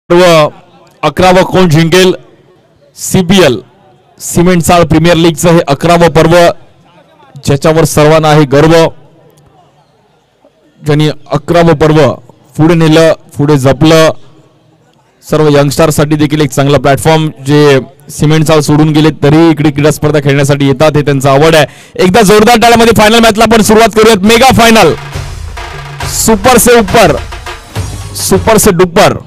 11वा कोण जिंकेल? CPL cement चाळ प्रीमियर लीगचं हे 11वा पर्व, ज्याच्यावर सर्वांना आहे गर्व. ज्यांनी 11वा पर्व पुढे नेलं, पुढे जपलं. सर्व यंगस्टरसाठी देखील एक चांगला प्लॅटफॉर्म. जे सिमेंट चाळ सोडून गेले तरी इकडे क्रीडा स्पर्धा खेळण्यासाठी येतात, हे त्यांचं आवड आहे. एकदा जोरदार टाळ्यामध्ये फायनल मॅचला आपण सुरुवात करूयात. मेगा फायनल, सुपर से ऊपर, सुपर से डुपर.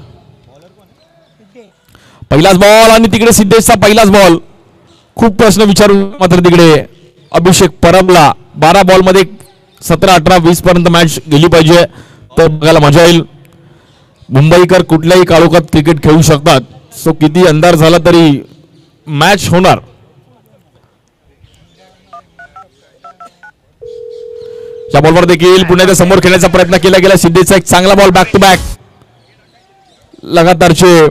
पहिलाच बॉल आणि तिकडे सिद्धेशचा पहिलाच बॉल. खूप प्रश्न विचारून मात्र तिकडे अभिषेक परबला 12 बॉल मध्ये 17, 18, 20 पर्यंत मॅच गेली पाहिजे तर बघायला मजा येईल. मुंबईकर कुठल्याही काळोखात क्रिकेट खेळू शकतात. सो किती अंधार झाला तरी मॅच होणार. या बॉलवर देखील पुण्याच्या समोर खेळण्याचा प्रयत्न केला गेला. सिद्धेशचा एक चांगला बॉल, बॅक टू बॅक लगातारचे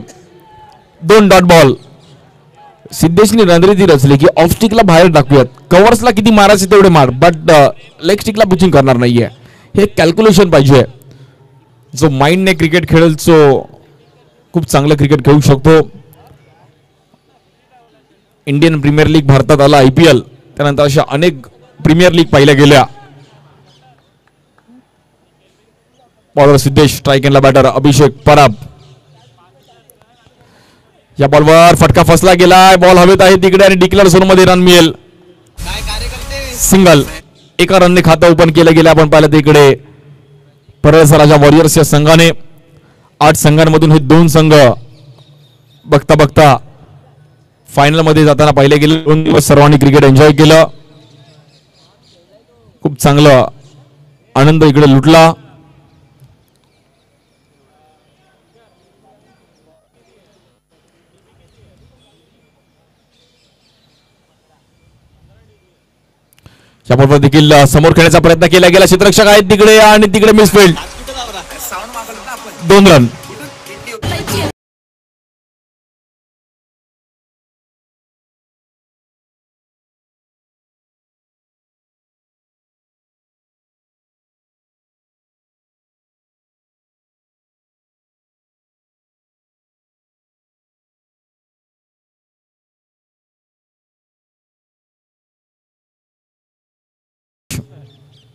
2 डॉट बॉल. सिद्धेशने रणनीती रचली की ऑफ स्टिकला बाहेर टाकूयात, कव्हर्सला किती मारायचे तेवढे मार, बट लेग स्टिकला पिचिंग करणार नाहीये. हे कॅल्क्युलेशन पाहिजे. जो माइंडने क्रिकेट खेळेल तो खूप चांगलं क्रिकेट खेळू शकतो. इंडियन प्रीमियर लीग भारतात आला, IPL, त्यानंतर अशा अनेक प्रीमियर लीग पाहिल्या गेल्या. बॉलर सिद्धेश, स्ट्राइक एंडला बॅटर अभिषेक परब. या बॉलवर फटका फसला गेलाय. बॉल हवेत आहे तिकडे आणि डिक्लेअर झोन मध्ये रन मिळेल. सिंगल, एका रनने खातं ओपन केलं गेलं. आपण पाहिलं तिकडे परळचा राजा वॉरियर्स या संघाने 8 संघांमधून हे 2 संघ बघता बघता फायनल मध्ये जाताना पाहिले गेले. 2 दिवस सर्वांनी क्रिकेट एन्जॉय केलं. खूप चांगलं आनंद इकडे लुटला. या बॉलवर देखील समोर खेळण्याचा प्रयत्न केला गेला. क्षेत्ररक्षक आहेत तिकडे आणि तिकडे मिसफील्ड. 2 रन.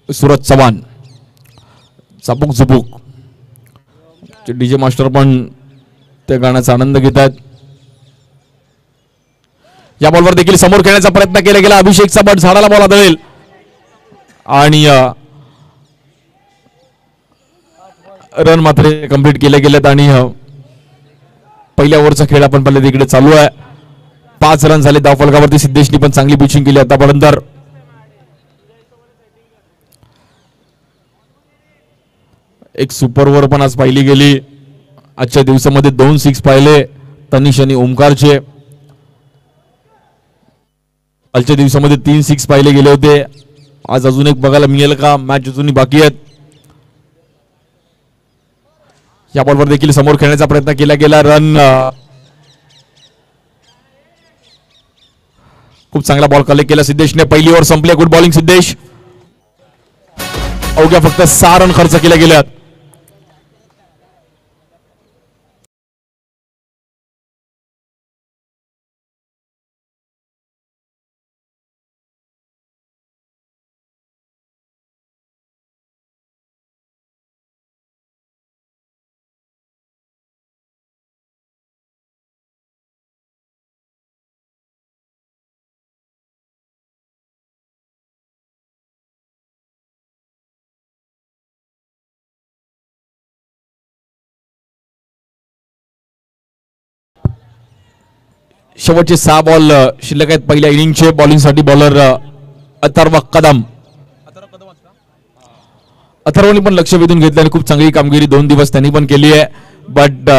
सूरज चव्हाण, चापूक झुपूक. डीजे मास्टर पण त्या गाण्याचा आनंद घेत आहेत. या बॉलवर देखील समोर खेळण्याचा प्रयत्न केला गेला. अभिषेकचा बट झाडाला बॉल आदळेल आणि रन मात्र कंप्लीट केले गेलेत. आणि पहिल्या ओव्हरचा खेळ आपण पाहिलं तिकडे चालू आहे. 5 रन झाले धावफलकावरती. सिद्धेशनी पण चांगली पिचिंग केली आतापर्यंत. एक सुपर ओव्हर पण आज पाहिली गेली. आजच्या दिवसामध्ये 2 6 पाहिले तनिष आणि ओमकारचे. कालच्या दिवसामध्ये 3 6 पाहिले गेले होते. आज अजून एक बघायला मिळेल का? मॅच अजूनही बाकी आहेत. या बॉलवर देखील समोर खेळण्याचा प्रयत्न केला गेला. रन, खूप चांगला बॉल कलेक्ट केला सिद्धेशने. पहिली ओव्हर संपली. Good bowling Siddhesh. अवघ्या फक्त 6 रन खर्च केले गेल्यात. शेवटचे 6 बॉल शिल्लक आहेत पहिल्या इनिंगचे. बॉलिंगसाठी बॉलर अथर्व कदम. अथर्वनी पण लक्ष वेधून घेतलं आणि खूप चांगली कामगिरी 2 दिवस त्यांनी पण केली आहे. बट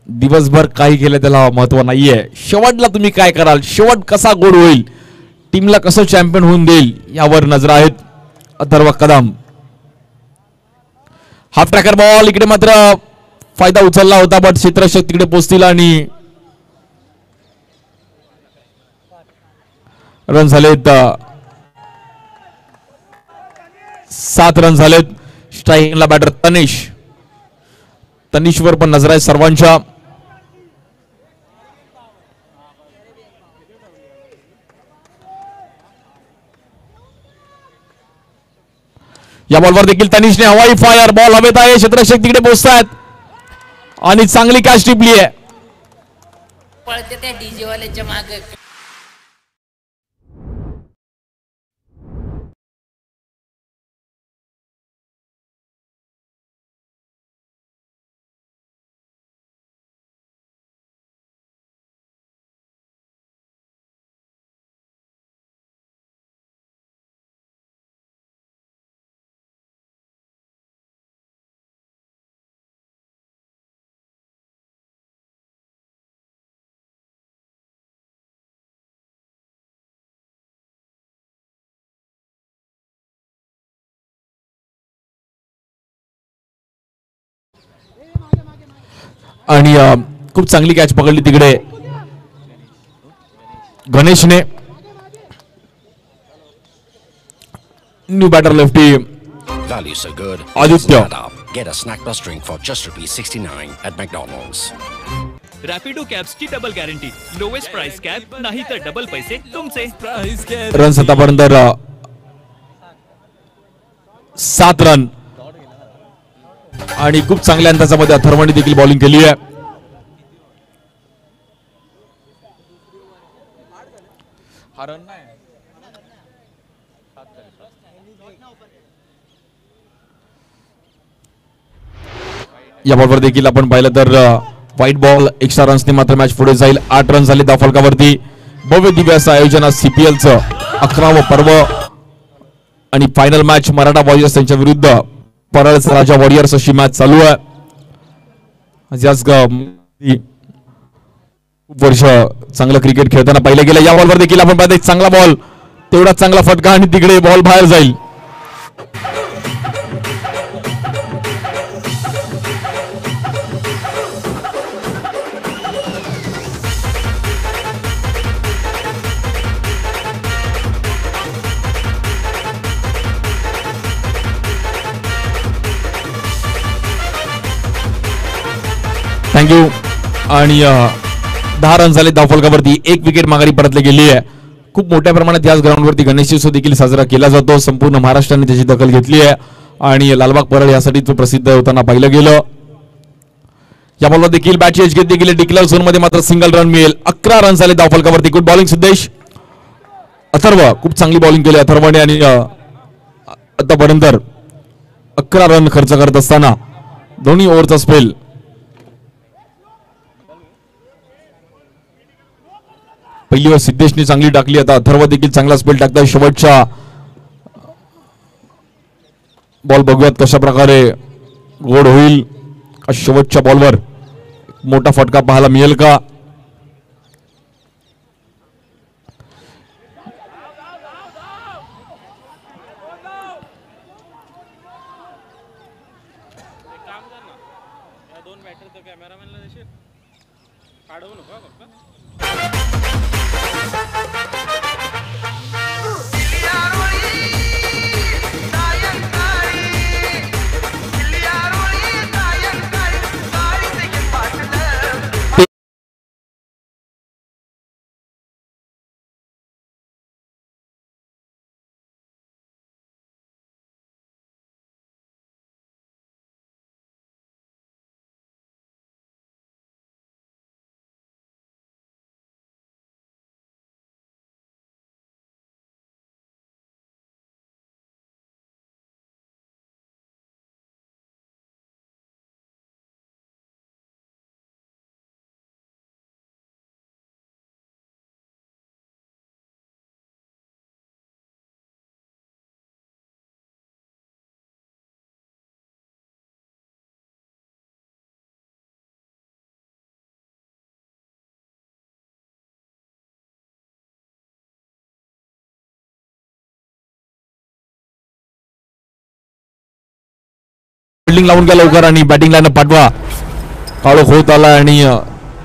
दिवसभर काही केलं त्याला महत्व नाहीये. शेवटला तुम्ही काय कराल, शेवट कसा गोड होईल, टीमला कसं चॅम्पियन होऊन देईल यावर नजर आहेत Atharva Kadam. Half tracker ball. इकडे मात्र फायदा उचलला होता बट क्षेत्ररक्षक तिकडे पोहोचतील आणि रन झालेत. 7 रन झालेत. स्ट्राइकिंगला बॅटर तनिष. तनिष्वर पण नजर आहे सर्वांच्या. या बॉलवर देखील तनिषने हवाई फायर, बॉल हवेत आहे, क्षेत्ररक्षक तिकडे पोहोचतात आणि चांगली कॅच टिपली आहे. पळते त्या डीजे वाल्याच्या मागे. आणि खूप चांगली कॅच पकडली तिकडे गणेशने. New batter lefty Value so good. Aditya. Get a snack plus drink for just ₹69 at McDonald's. Rapido कॅब्सची double guarantee. Lowest price cab, नाही तर डबल पैसे तुमचे. रन आतापर्यंत 7 रन आणि खूप चांगल्या अंदाजामध्ये अथर्वने देखील बॉलिंग केली आहे. या बॉलवर देखील आपण पाहिलं तर व्हाईट बॉल एक्स्ट्रा रन्सने मात्र मॅच पुढे जाईल. 8 रन झाले धावफलकावरती. भव्य दिव्य असं आयोजन सीपीएलचं 11वं पर्व आणि फायनल मॅच मराठा वॉरियर्स यांच्या विरुद्ध परळचा राजा वॉरियर्स अशी मॅच चालू आहे. खूप वर्ष चांगलं क्रिकेट खेळताना पाहिलं गेलं. या बॉलवर देखील आपण पाहतो चांगला बॉल, तेवढा चांगला फटका आणि तिकडे बॉल बाहेर जाईल. थँक्यू. आणि 10 रन झाले धावफलकावरती. 1 विकेट माघारी परतली गेली आहे. खूप मोठ्या प्रमाणात याच ग्राउंडवरती गणेशोत्सव देखील साजरा केला जातो. संपूर्ण महाराष्ट्राने त्याची दखल घेतली आहे आणि लालबाग परळ यासाठी तो प्रसिद्ध होताना पाहिलं गेलं. या बॉलवर देखील बॅटची एज घेतली गेली. डिक्लेअर झोन मध्ये मात्र सिंगल रन मिळेल. 11 रन झाले धावफलकावरती. Good bowling Siddhesh. अथर्व खूप चांगली बॉलिंग केली अथर्वने आणि आतापर्यंत 11 रन खर्च करत असताना दोन्ही ओव्हरचा स्पेल पहिली ओव्हर सिद्धेशने चांगली टाकली. आता अथर्व देखील चांगला स्पेल टाकताय. शेवटचा बॉल बघूयात कशा प्रकारे गोड होईल. शेवटच्या बॉलवर मोठा फटका पाहायला मिळेल का. फिल्डिंग लावून घ्या लवकर आणि बॅटिंग लाईन पाठवा. काळोख होत आला आणि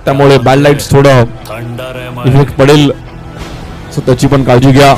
त्यामुळे बॅड लाईट्स थोडं इफेक्ट पडेल, सो त्याची पण काळजी घ्या.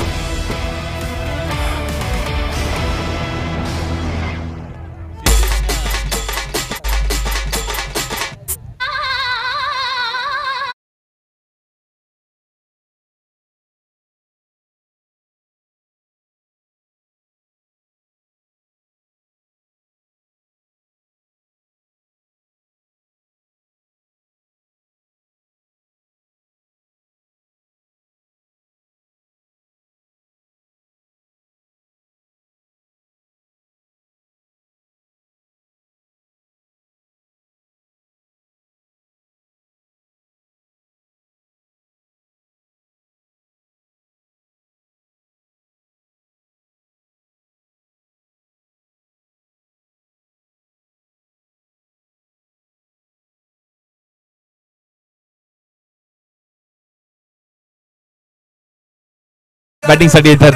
बॅटिंग साठी येतात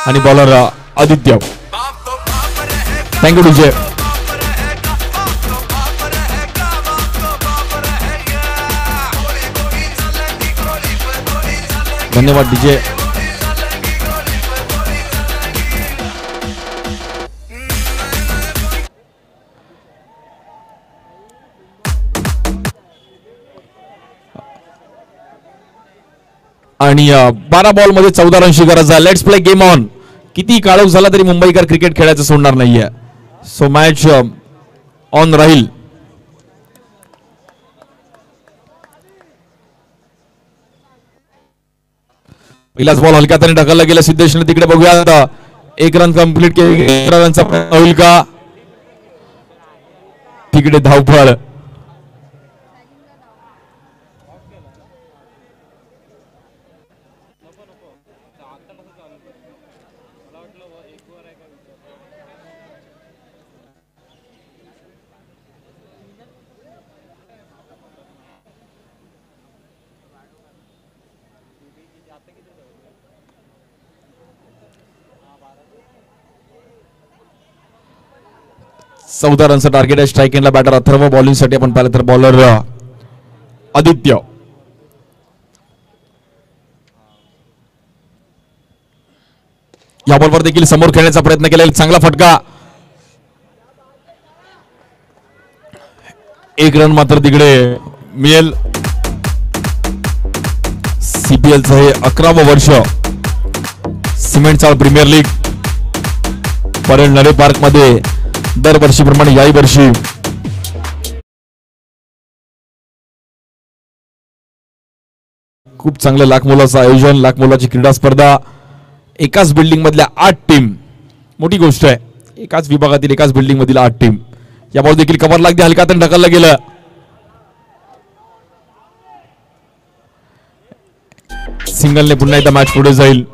आणि बॉलर आदित्य. Thank you DJ. धन्यवाद डीजे. आणि 12 बॉल मध्ये 14 रन शिकाराचा. Let's play game on. किती काळोख झाला तरी मुंबईकर क्रिकेट खेळायचं सोडणार नाहीये. सो मॅच ऑन राहील. पहिलाच बॉल हलक्या हाताने ढकलला गेला सिद्धेशने. तिकडे बघूया आता 1 रन कंप्लीट केले. 11 रनचा प्रयत्न होईल का? तिकडे धावफळ. चौदा रनचं टार्गेट आहे. स्ट्राईक एंडला बॅटर अथर्व. बॉलिंग साठी आपण पाहिलं तर बॉलर आदित्य. या बॉलवर देखील समोर खेळण्याचा प्रयत्न केलेला. चांगला फटका. 1 रन मात्र तिकडे मिळेल. सीपीएलचं हे 11वं वर्ष. सिमेंट चाळ प्रीमियर लीग परेल नरे पार्क मध्ये दरवर्षीप्रमाणे याही वर्षी खूप चांगलं लाख मोलाचं आयोजन. लाख मोलाची क्रीडा स्पर्धा. एकाच बिल्डिंग मधल्या 8 टीम. मोठी गोष्ट आहे. एकाच विभागातील एकाच बिल्डिंग मधील 8 टीम. या बॉल देखील कव्हर लागते. हलका हाताने ढकललं गेलं. सिंगलने पुन्हा एकदा मॅच पुढे जाईल.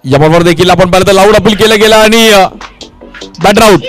या बॉलवर देखील आपण पाहिलं तर लाऊड अपील केलं गेलं आणि बॅटर आउट.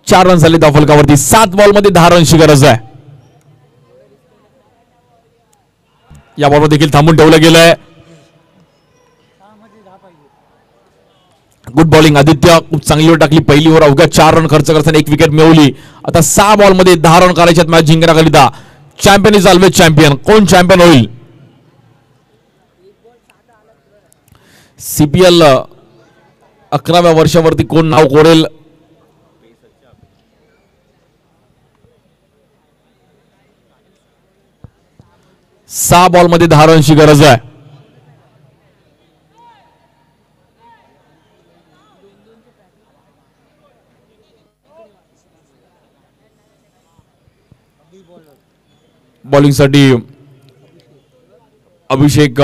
चार रन झाले त्या फलकावरती. 7 बॉल मध्ये 10 रनची गरज आहे. या बॉलवर देखील थांबून ठेवलं गेलंय. Good bowling Aditya. खूप चांगली ओव्हर टाकली. पहिली ओव्हर अवघ्या 4 रन खर्च करताना 1 विकेट मिळवली. आता 6 बॉल मध्ये 10 रन करायच्यात मॅच जिंकण्याकरिता. Champion is always champion. कोण चॅम्पियन होईल? सीपीएल 11व्या वर्षावरती कोण नाव कोरेल 6 बॉलमध्ये 10 रनची गरज आहे. बॉलिंगसाठी अभिषेक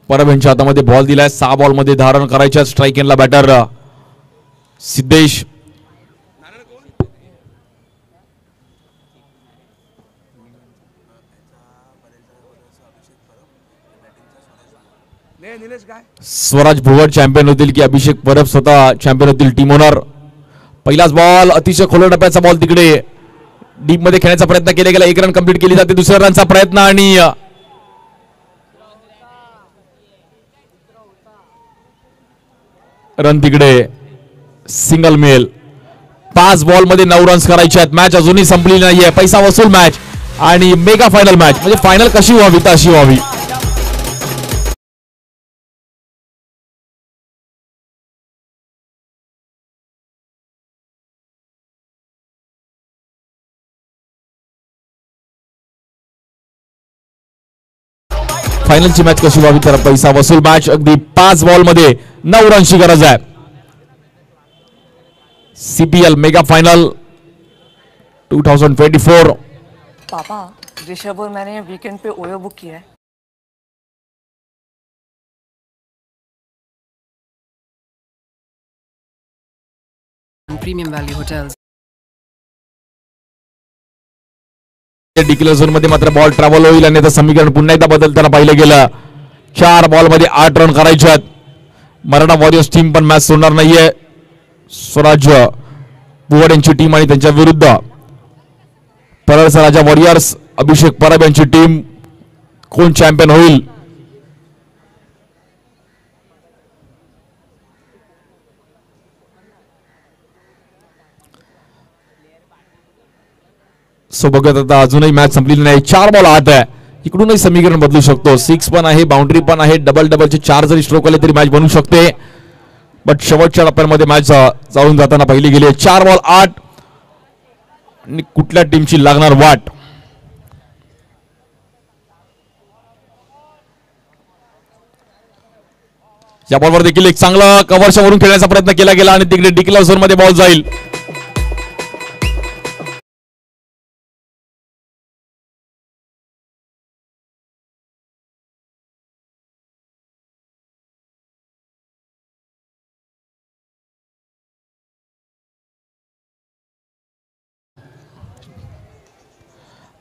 परब यांच्या हातामध्ये बॉल दिलाय. 6 बॉलमध्ये 10 रन करायच्या. स्ट्राईक एंडला बॅटर सिद्धेश. स्वराज भुवड चॅम्पियन होतील की अभिषेक परब स्वतः चॅम्पियन होतील. Team owner. पहिलाच बॉल अतिशय खोल टप्प्याचा बॉल तिकडे डीप मध्ये खेळण्याचा प्रयत्न केला गेला. 1 रन कंप्लीट केली जाते. दुसऱ्या रनचा प्रयत्न आणि रन तिकडे सिंगल मिळेल. 5 बॉलमध्ये 9 रन्स करायचे आहेत. मॅच अजूनही संपलेली नाहीये. पैसा वसूल मॅच आणि मेगा फायनल मॅच. म्हणजे फायनल कशी व्हावी तर अशी व्हावी. फायनलची मॅच कशी व्हावी तर पैसा वसूल मॅच. अगदी 5 बॉलमध्ये 9 रनची गरज आहे. CPL mega final 2024. पापा ऋषभ और मैंने वीकेंड पे ओयो बुक किया है. Premium Value Hotels. Declare zone मध्ये मात्र बॉल ट्रॅव्हल होईल आणि आता समीकरण पुन्हा एकदा बदलताना पाहिलं गेलं. 4 बॉलमध्ये 8 रन करायचे आहेत. मराठा वॉरियर्स टीम पण मॅच सोडणार नाहीये. स्वराज बुवड यांची टीम आणि त्यांच्या विरुद्ध परळचा राजा वॉरियर्स अभिषेक परब यांची टीम. कोण चॅम्पियन होईल. सो बघत आता अजूनही मॅच संपलेली नाही. 4 बॉल आत आहे. इकडूनही समीकरण बदलू शकतो. 6 पण आहे, बाउंड्री पण आहे. डबल डबलचे 4 जरी स्ट्रोक आले तरी मॅच बनू शकते. बट शेवटच्या टप्प्यामध्ये मॅच जाऊन जाताना पहिली गेली. 4 बॉल 8 आणि कुठल्या टीमची लागणार वाट. या बॉलवर देखील एक चांगला कव्हरच्या वरून खेळण्याचा प्रयत्न केला गेला आणि तिकडे डिक्लेअर झोन मध्ये बॉल जाईल.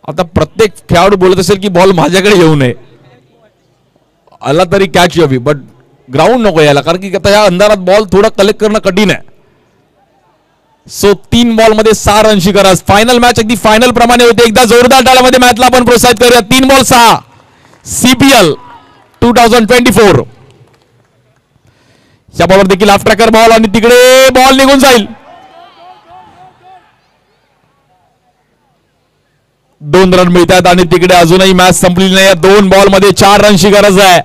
आता प्रत्येक खेळाडू बोलत असेल की बॉल माझ्याकडे येऊ नये. आला तरी कॅच यावी बट ग्राउंड नको यायला. कारण की आता या अंधारात बॉल थोडा कलेक्ट करणं कठीण आहे. सो 3 बॉलमध्ये 6 रनची गरज. फायनल मॅच अगदी फायनल प्रमाणे होते. एकदा जोरदार टाळ्यामध्ये मॅचला आपण प्रोत्साहित करूया. 3 बॉल 6 सीपीएल 2024. या बॉलवर देखील हाफ ट्रॅकर बॉल आणि तिकडे बॉल निघून जाईल. 2 रन मिळतात आणि तिकडे अजूनही मॅच संपलेली नाही. 2 बॉलमध्ये 4 रनची गरज आहे.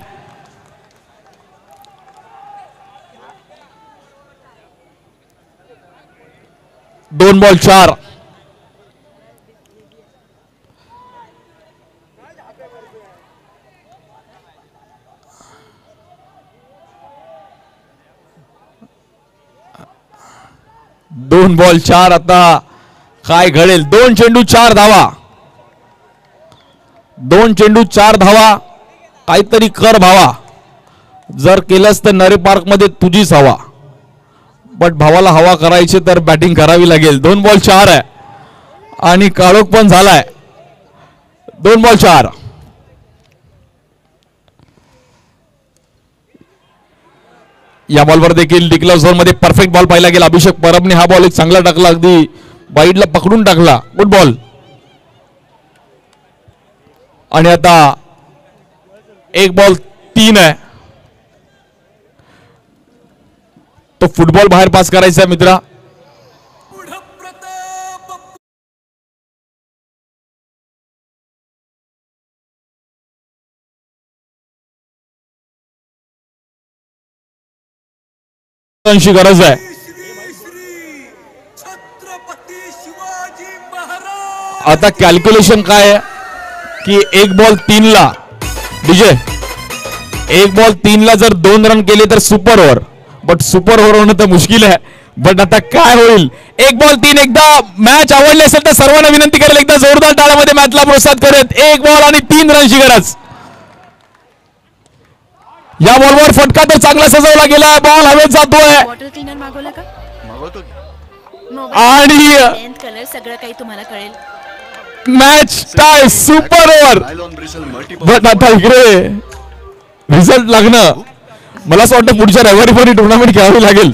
दोन बॉल 4. दोन बॉल 4. आता काय घडेल. 2 चेंडू 4 धावा. 2 चेंडू 4 धावा. काहीतरी कर भावा. जर केलंस तर नरे पार्क मध्ये तुझीच हवा. बट भावाला हवा करायची तर बॅटिंग करावी लागेल. 2 बॉल 4 आहे आणि काळोख पण झालाय. 2 बॉल 4. या बॉलवर देखील डिक्लेअर झोन मध्ये परफेक्ट बॉल पाहिला गेला. अभिषेक परबने हा बॉल एक चांगला टाकला. अगदी वाईडला पकडून टाकला. Good ball. आणि आता 1 बॉल 3 आहे. तो फुटबॉल बाहेर पास करायचा आहे मित्रा. गरज आहे. आता कॅल्क्युलेशन काय आहे. की एक बॉल 3 ला डीजे, एक बॉल 3 ला जर 2 रन केले तर super over, but super over होणं तर मुश्किल आहे. बट आता काय होईल, एक बॉल 3. एकदा मॅच आवडली असेल तर सर्वांना विनंती करेल एकदा जोरदार टाळ्यामध्ये मॅचला प्रोत्साहित करत. एक बॉल आणि 3 रनची गरज. या बॉलवर फटका तर चांगला सजवला गेला, बॉल हवेत जातोय वॉटर क्लीनर मागवलं का? आणि कलर सगळं काही तुम्हाला कळेल. Match tie, super over. But आता इकडे रिझल्ट लागणं, मला असं वाटतं पुढच्या रविवारी पण ही टुर्नामेंट खेळावी लागेल.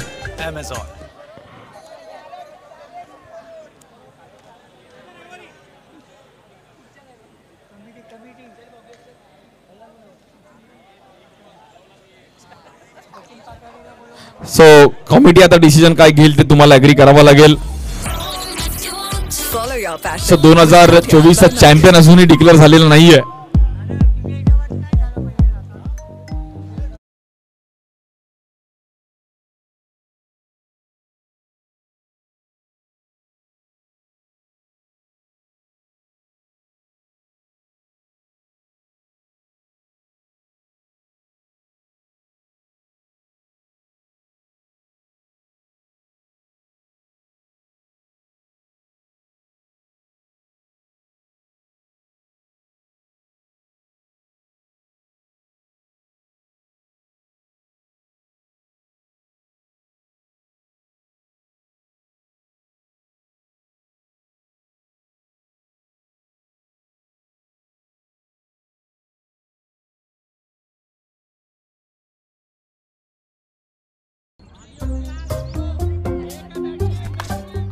सो कमिटी आता डिसिजन काय घेईल ते तुम्हाला अग्री करावं लागेल. सो 2024 चॅम्पियन अजूनही डिक्लेअर झालेला नाहीये.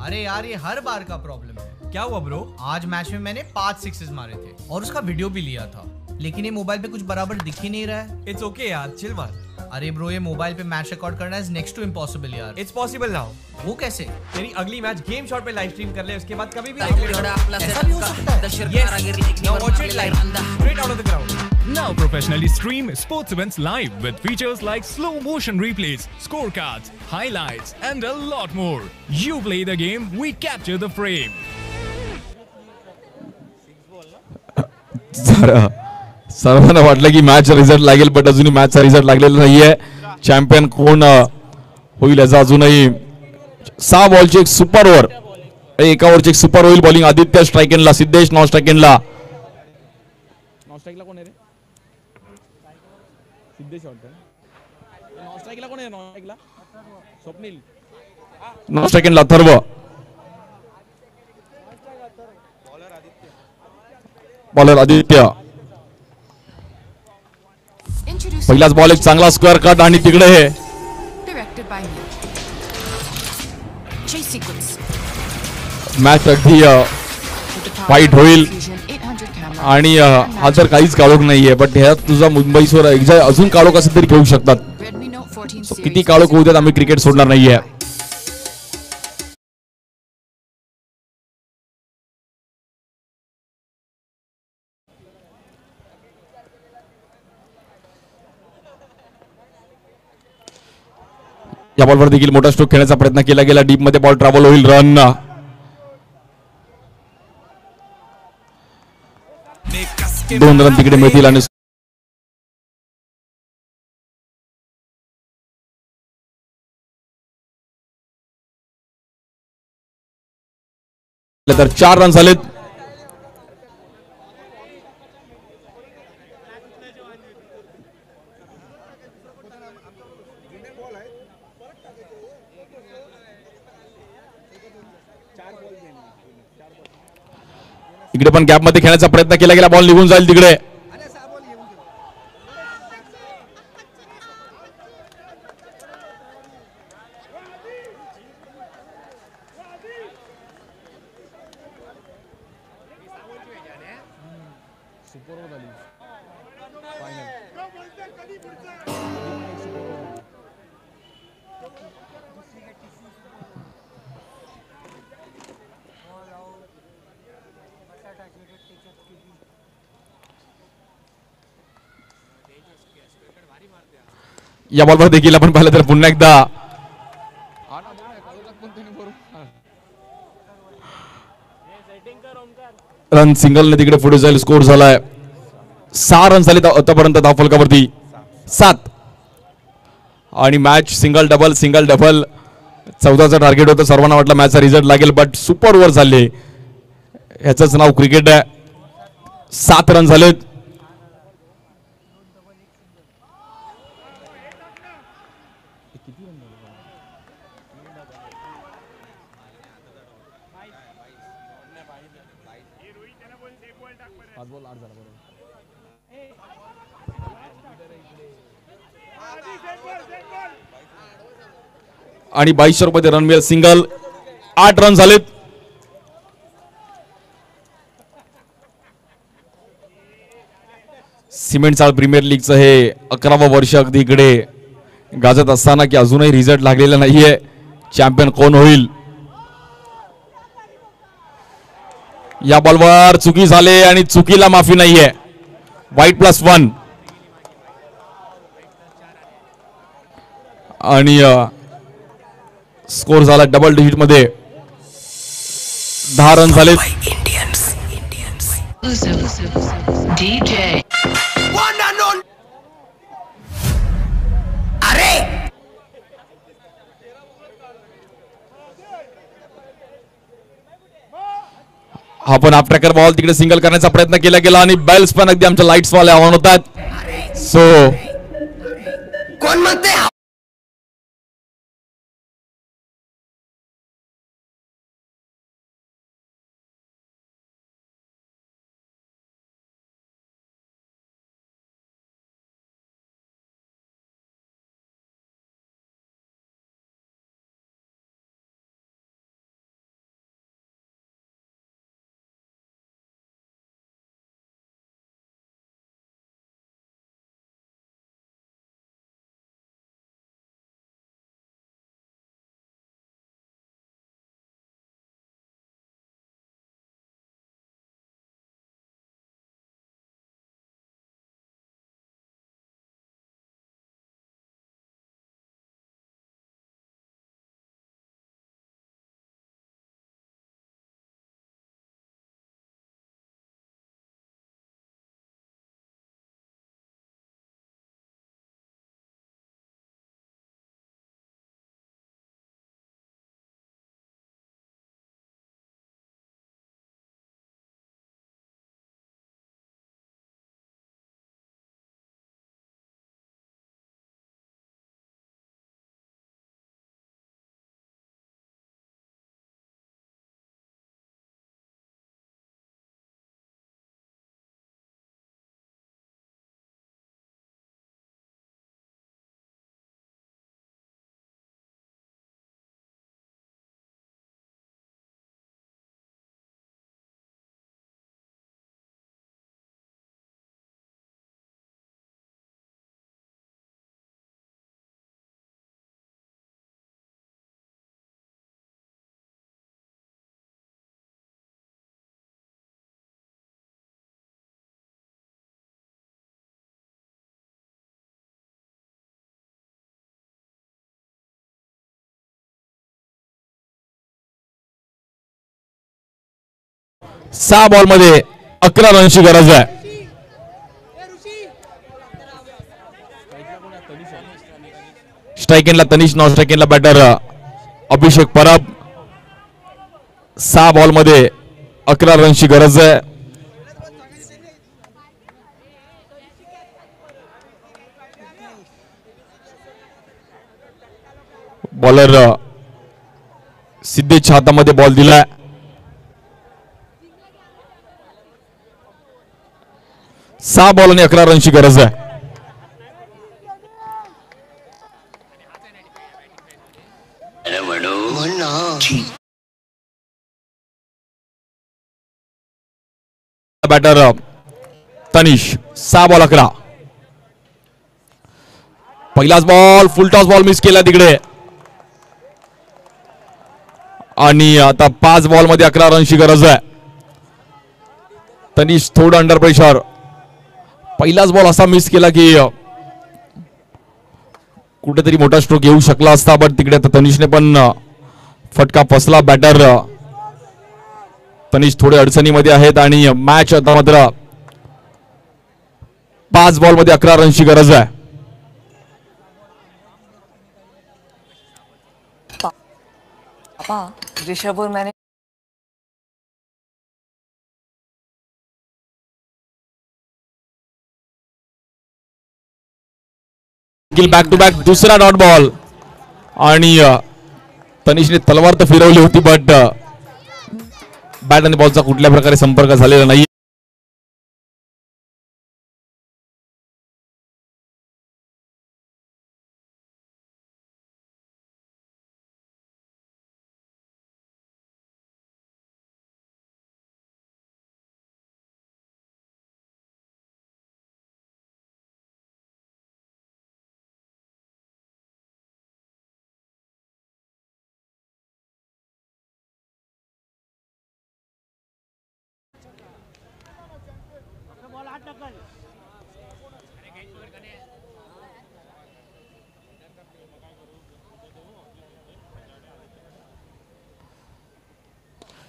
अरे यार ये हर बार का प्रॉब्लम है. क्या हुआ ब्रो? आज मैच में मैंने 5 सिक्सेस मारे थे और उसका वीडियो भी लिया था, लेकिन ये मोबाइल पे कुछ बराबर दिख ही नहीं रहा है. इट्स ओके यार, चिल मार. अरे ब्रो ये मोबाइल पे मैच रिकॉर्ड करना इज नेक्स्ट टू इम्पॉसिबल यार. It's possible now. वो कैसे? तेरी अगली मैच गेम शॉट पे लाइव स्ट्रीम कर ले, उसके बाद कभी भी ऐसा भी हो सकता है? Yes. Now watch it live, straight out of the ground. Now professionally stream sports events live with features like slow motion replays, scorecards, highlights, and a lot more. You play the game, we capture the frame. सर्वांना वाटलं की match result लागेल, but अजूनही मॅचचा result लागलेला नाहीये. Champion कोण होईल याचा अजूनही 6 बॉलची एक सुपर ओव्हर, एका ओव्हरची एक सुपर होईल. बॉलिंग आदित्य स्ट्राईक एंडला, सिद्धेश नॉन स्ट्राईक एंडला. नॉन स्ट्राईकला कोण आहे रे? सिद्धेश नॉन स्ट्राईकला कोण आहे? नॉन स्ट्राईकला स्वप्नील, नॉन स्ट्राईक एंडला अथर्व. बॉलर आदित्य. पहिलाच बॉल एक चांगला स्क्वेअर कट आणि तिकडे हे मॅच अगदी फाईट होईल आणि हा तर काहीच काळोख नाहीये, बट ह्यात तुझा मुंबईसवर अजून काळोख असेल तरी घेऊ शकतात. किती काळोख होऊ देत, आम्ही क्रिकेट सोडणार नाहीये. या बॉलवर देखील मोठा स्ट्रोक खेळण्याचा प्रयत्न केला गेला. डीप मध्ये बॉल ट्रॅव्हल होईल. रन 2 रन तिकडे मिळतील आणि तर 4 रन झालेत. इकडे पण गॅप मध्ये खेळण्याचा प्रयत्न केला गेला. बॉल निघून जाईल तिकडे. या बॉलवर देखील आपण पाहिलं तर पुन्हा एकदा रन सिंगलने तिकडे पुढे जाईल. स्कोर झालाय 6 रन झाले आतापर्यंत धावफलकावरती 7. आणि मॅच सिंगल डबल 14चं टार्गेट होतं. सर्वांना वाटलं मॅचचा रिझल्ट लागेल, बट सुपर ओव्हर झाले. ह्याचंच नाव क्रिकेट आहे. 7 रन झालेत. आणि 2200 रुपये रन मिळेल. सिंगल 8 रन झालेत. सिमेंट चाळ प्रीमियर लीगचं हे 11वं वर्ष अगदी इकडे गाजत असताना की अजूनही रिझल्ट लागलेला नाहीये. चॅम्पियन कोण होईल? या बॉलवर चुकी झाले आणि चुकीला माफी नाहीये. वाईट +1 आणि स्कोर झाला डबल डिजिट मध्ये. 10 रन झाले. हा पण हाफ ट्रॅकर बॉल तिकडे सिंगल करण्याचा प्रयत्न केला गेला आणि बेल्स पण अगदी आमच्या लाईट्स वाले ऑन होतात. सो कोण म्हणते? सहा बॉल मध्ये 11 रनची गरज आहे. स्ट्राइक एंडला तनिष, नॉन स्ट्राइक एंडला बॅटर अभिषेक परब. 6 बॉल मध्ये 11 रनची गरज आहे. बॉलर सिद्धेच्या हातामध्ये बॉल दिलाय. सहा बॉल आणि 11 रनची गरज आहे. बॅटर तनिष. 6 बॉल 11. पहिलाच बॉल फुल टॉस बॉल मिस केला तिकडे. आणि आता 5 बॉल मध्ये 11 रनची गरज आहे. तनिष थोडं अंडर प्रेशर. पहिलाच बॉल असा मिस केला की कुठेतरी मोठा स्ट्रोक येऊ शकला असता, बट तिकडे तनिषने पण फटका फसला. बॅटर तनिष थोडे अडचणीमध्ये आहेत आणि मॅच आता मात्र 5 बॉलमध्ये 11 रनची गरज आहे. ऋषभ और मैंने बॅक टू बॅक दुसरा डॉट बॉल आणि तनिषने तलवार तर फिरवली होती बट बॅट आणि बॉलचा कुठल्या प्रकारे संपर्क झालेला नाही.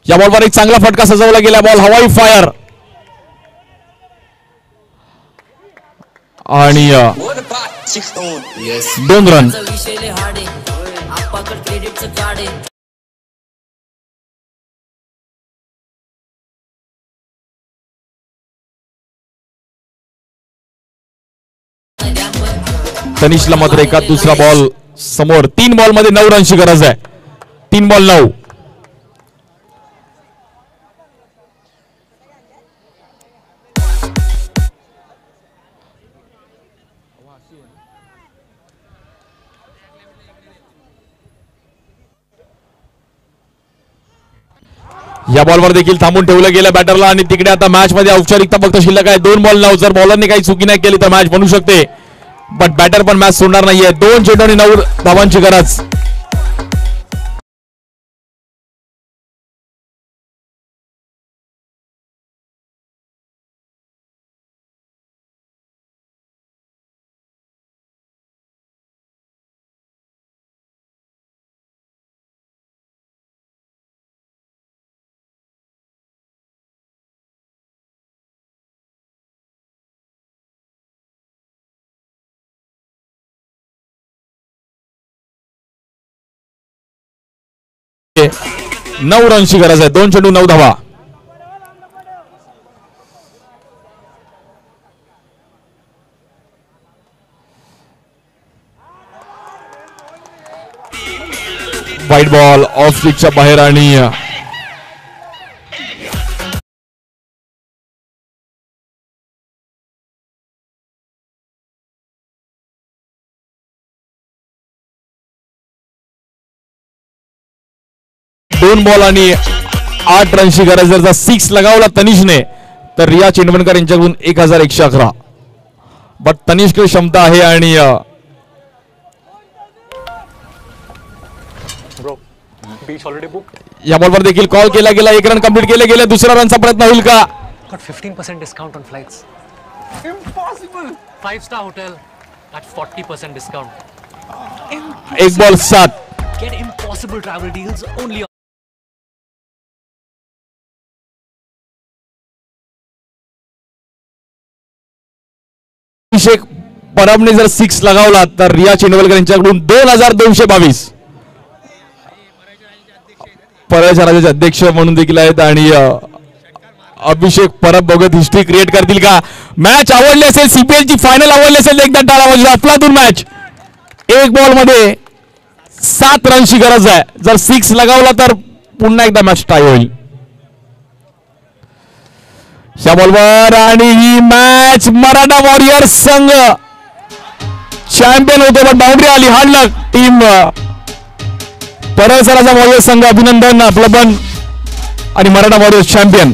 या बॉलवर एक चांगला फटका सजवला गेला. बॉल हवाई फायर आणि 2 रन. तनिषला मात्र एका दुसरा बॉल समोर. 3 बॉल मध्ये 9 रनची गरज आहे. 3 बॉल 9. या बॉलवर देखील थांबून ठेवलं गेलं बॅटरला आणि तिकडे आता मॅच मध्ये औपचारिकता फक्त शिल्लक आहे. 2 बॉल 9. जर बॉलरने काही चुकी नाही केली तर मॅच बनू शकते बट बॅटर पण मॅच सोडणार नाहीये. 2 चेंडू आणि 9 धावांची गरज. नऊ रनची गरज आहे. 2 चेंडू 9 धावा. वाईट बॉल ऑफ स्टिकच्या बाहेर आणि दोन बॉल आणि 8 रनची गरज. जर 6 लगावला तनिषने तर रिया चिंडवणकर यांच्याकडून 1111. बट तनिषकडे क्षमता आहे आणि या बॉलवर देखील कॉल केला गेला. 1 रन कंप्लीट केले गेले. दुसऱ्या रनचा प्रयत्न होईल का? 15% discount on flights. Impossible. 5-star hotel at 40% discount. 1 ball 7. Get impossible travel deals only. अभिषेक परबने जर 6 लगावला तर रिया चिंडवलकर यांच्याकडून 2222. परळच्या राज्याचे अध्यक्ष म्हणून देखील आहेत आणि अभिषेक परब बघत हिस्ट्री क्रिएट करतील का? मॅच आवडली असेल, सीपीएल ची फायनल आवडली असेल, एकदा टाळा वाजवा. अफलातून मॅच. 1 बॉल मध्ये 7 रनची गरज आहे. जर 6 लगावला तर पुन्हा एकदा मॅच टाय होईल. या बॉलवर आणि ही मॅच मराठा वॉरियर्स संघ चॅम्पियन होते. पण बाउंड्री आली. हार्ड लक टीम परळसराचा वॉरियर्स संघ. अभिनंदन. प्लबन आणि मराठा वॉरियर्स चॅम्पियन.